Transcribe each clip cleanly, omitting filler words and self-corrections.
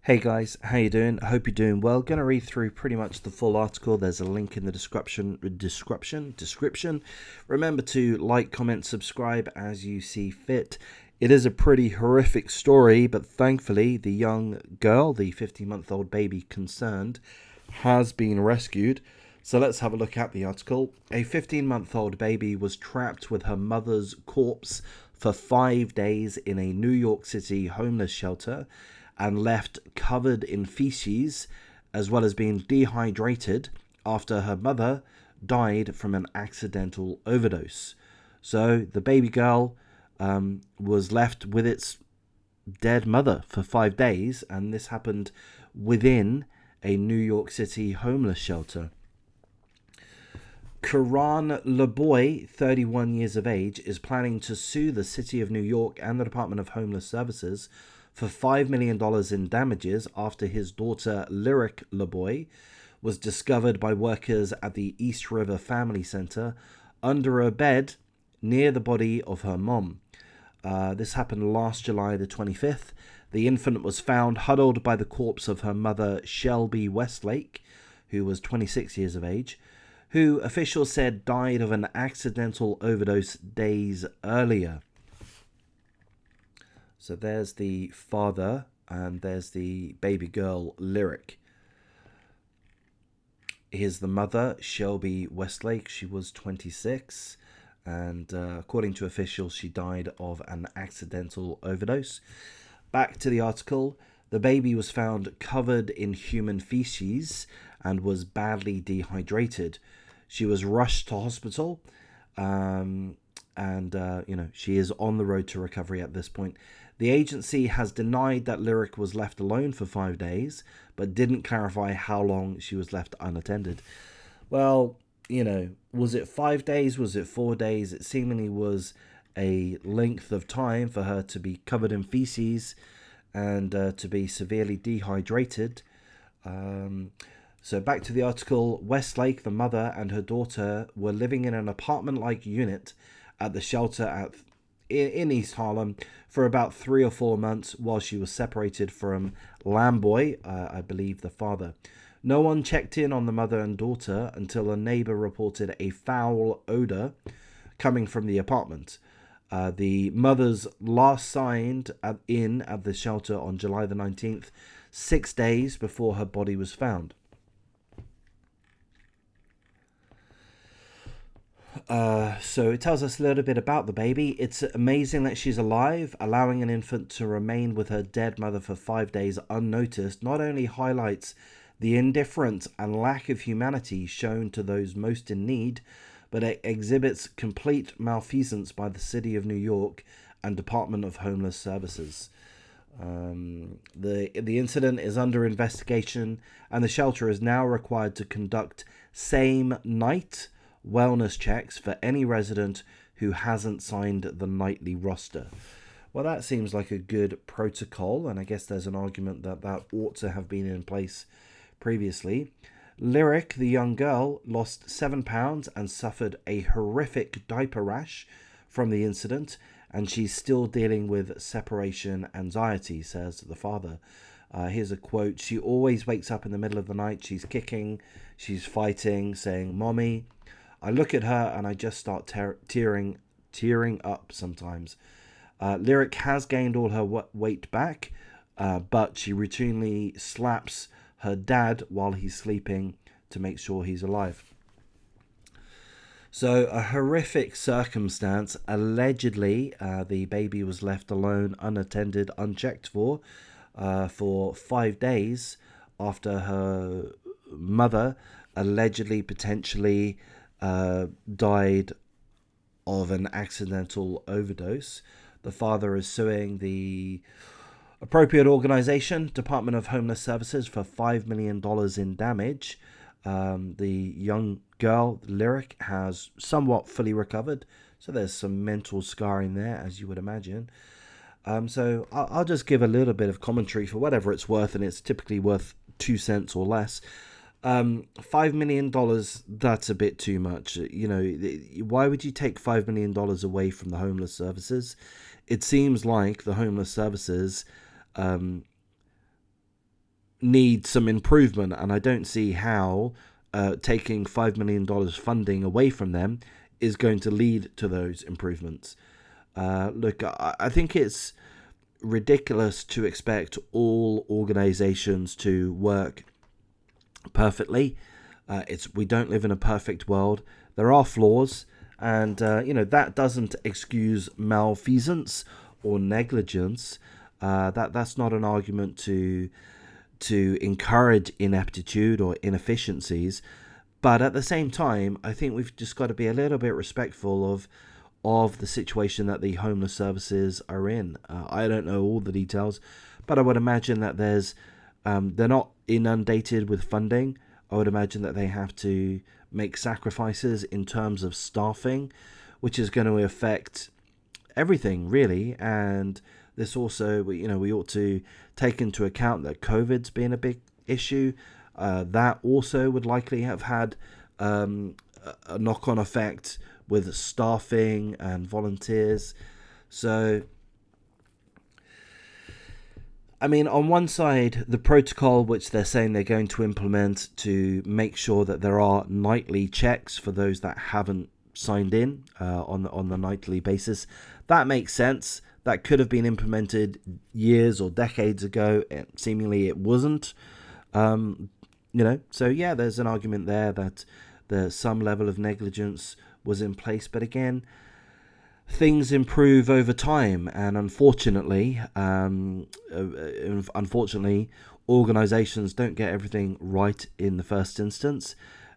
Hey guys, how you doing? I hope you're doing well. Gonna read through pretty much the full article. There's a link in the description. Remember to like, comment, subscribe as you see fit. It is a pretty horrific story, but thankfully the young girl, the 15-month-old baby concerned, has been rescued. So let's have a look at the article. A 15-month-old baby was trapped with her mother's corpse for 5 days in a New York City homeless shelter and left covered in feces, as well as being dehydrated after her mother died from an accidental overdose. So the baby girl was left with its dead mother for 5 days, and this happened within a New York City homeless shelter. Karan Leboy, 31 years of age, is planning to sue the City of New York and the Department of Homeless Services for $5 million in damages after his daughter Lyric Leboy was discovered by workers at the East River Family Center under a bed near the body of her mom. This happened last July the 25th. The infant was found huddled by the corpse of her mother, Shelby Westlake, who was 26 years of age, who officials said died of an accidental overdose days earlier. So there's the father and there's the baby girl, Lyric. Here's the mother, Shelby Westlake. She was 26, and according to officials, she died of an accidental overdose. Back to the article. The baby was found covered in human feces and was badly dehydrated. She was rushed to hospital, and she is on the road to recovery at this point. The agency has denied that Lyric was left alone for 5 days, but didn't clarify how long she was left unattended. Well, was it 5 days? Was it 4 days? It seemingly was a length of time for her to be covered in feces and to be severely dehydrated. So back to the article. Westlake, the mother, and her daughter were living in an apartment-like unit at the shelter in East Harlem for about 3 or 4 months while she was separated from Lamboy, I believe the father. No one checked in on the mother and daughter until a neighbor reported a foul odor coming from the apartment. The mother's last signed in at the shelter on July the 19th, 6 days before her body was found. So it tells us a little bit about the baby. It's amazing that she's alive. Allowing an infant to remain with her dead mother for 5 days unnoticed not only highlights the indifference and lack of humanity shown to those most in need, but it exhibits complete malfeasance by the City of New York and Department of Homeless Services. The incident is under investigation, and the shelter is now required to conduct same-night wellness checks for any resident who hasn't signed the nightly roster. Well, that seems like a good protocol, and I guess there's an argument that that ought to have been in place previously. Lyric, the young girl, lost 7 pounds and suffered a horrific diaper rash from the incident, and she's still dealing with separation anxiety, says the father. Here's a quote. She always wakes up in the middle of the night. She's kicking, she's fighting, saying, "Mommy." I look at her and I just start tearing up sometimes. Lyric has gained all her weight back, but she routinely slaps her dad while he's sleeping to make sure he's alive. So a horrific circumstance. Allegedly, the baby was left alone, unattended, unchecked for 5 days after her mother allegedly, potentially died of an accidental overdose. The father is suing the appropriate organization, Department of Homeless Services, for $5 million in damage. The young girl, Lyric, has somewhat fully recovered, so there's some mental scarring there, as you would imagine. So I'll just give a little bit of commentary for whatever it's worth, and it's typically worth 2 cents or less. $5 million, that's a bit too much. Why would you take $5 million away from the homeless services? It seems like the homeless services need some improvement, and I don't see how taking $5 million funding away from them is going to lead to those improvements. Look, I think it's ridiculous to expect all organizations to work perfectly. We don't live in a perfect world. There are flaws, and that doesn't excuse malfeasance or negligence. That's not an argument to encourage ineptitude or inefficiencies. But at the same time, I think we've just got to be a little bit respectful of the situation that the homeless services are in. I don't know all the details, but I would imagine that they're not inundated with funding. I would imagine that they have to make sacrifices in terms of staffing, which is going to affect everything really. And this also, we ought to take into account that COVID's been a big issue. That also would likely have had a knock-on effect with staffing and volunteers. So, I mean, on one side, the protocol which they're saying they're going to implement to make sure that there are nightly checks for those that haven't signed in on the nightly basis, that makes sense. That could have been implemented years or decades ago. Seemingly it wasn't. So yeah, there's an argument there that there's some level of negligence was in place. But again, things improve over time, and unfortunately, organizations don't get everything right in the first instance,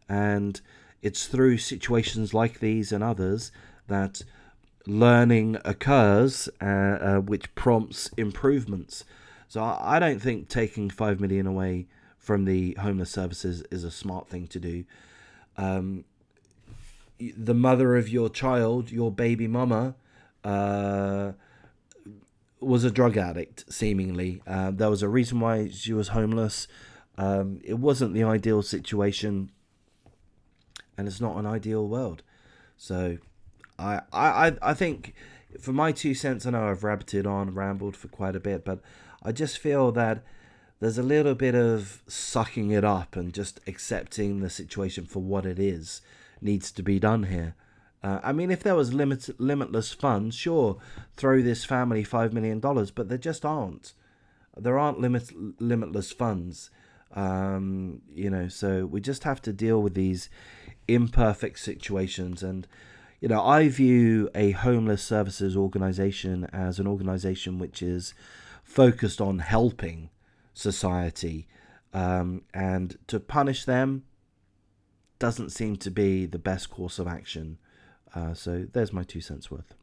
and it's through situations like these and others that learning occurs, which prompts improvements. So I don't think taking $5 million away from the homeless services is a smart thing to do. The mother of your child, your baby mama, was a drug addict, seemingly. There was a reason why she was homeless. It wasn't the ideal situation, and it's not an ideal world. So I think, for my 2 cents, I know I've rambled for quite a bit, but I just feel that there's a little bit of sucking it up and just accepting the situation for what it is needs to be done here. I mean, if there was limitless funds, sure, throw this family $5 million, but there just aren't. There aren't limitless funds. So we just have to deal with these imperfect situations. And, I view a homeless services organization as an organization which is focused on helping society. And to punish them doesn't seem to be the best course of action. So there's my 2 cents worth.